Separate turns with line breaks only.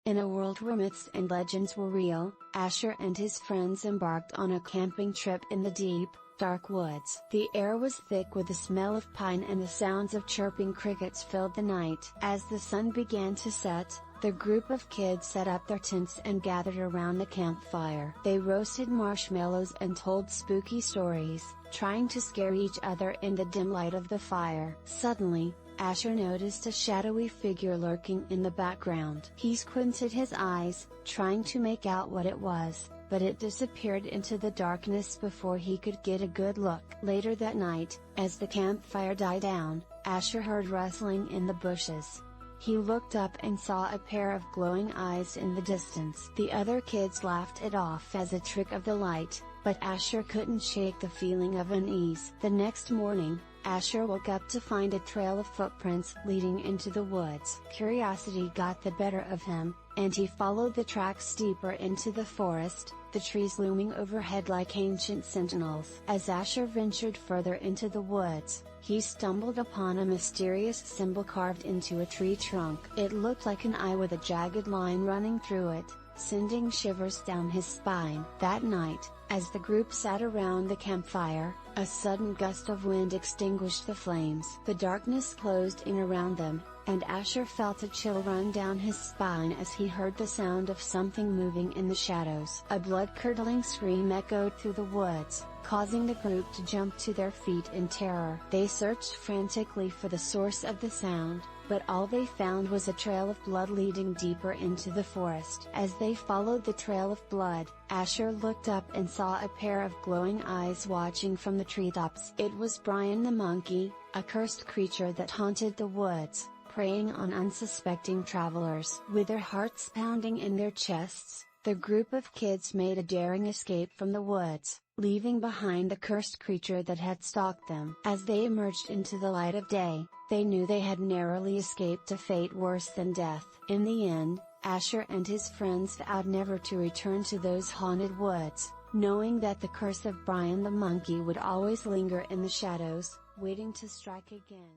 In a world where myths and legends were real, Asher and his friends embarked on a camping trip in the deep, dark woods. The air was thick with the smell of pine and the sounds of chirping crickets filled the night. As the sun began to set, the group of kids set up their tents and gathered around the campfire. They roasted marshmallows and told spooky stories, trying to scare each other in the dim light of the fire. Suddenly, Asher noticed a shadowy figure lurking in the background. He squinted his eyes, trying to make out what it was, but it disappeared into the darkness before he could get a good look. Later that night, as the campfire died down, Asher heard rustling in the bushes. He looked up and saw a pair of glowing eyes in the distance. The other kids laughed it off as a trick of the light, but Asher couldn't shake the feeling of unease. The next morning, Asher woke up to find a trail of footprints leading into the woods. Curiosity got the better of him, and he followed the tracks deeper into the forest, the trees looming overhead like ancient sentinels. As Asher ventured further into the woods, he stumbled upon a mysterious symbol carved into a tree trunk. It looked like an eye with a jagged line running through it, sending shivers down his spine. That night, as the group sat around the campfire, a sudden gust of wind extinguished the flames. The darkness closed in around them, and Asher felt a chill run down his spine as he heard the sound of something moving in the shadows. A blood-curdling scream echoed through the woods, causing the group to jump to their feet in terror. They searched frantically for the source of the sound, but all they found was a trail of blood leading deeper into the forest. As they followed the trail of blood, Asher looked up and saw a pair of glowing eyes watching from the treetops. It was Brian the monkey, a cursed creature that haunted the woods, preying on unsuspecting travelers. With their hearts pounding in their chests, the group of kids made a daring escape from the woods, leaving behind the cursed creature that had stalked them. As they emerged into the light of day, they knew they had narrowly escaped a fate worse than death. In the end, Asher and his friends vowed never to return to those haunted woods, knowing that the curse of Brian the monkey would always linger in the shadows, waiting to strike again.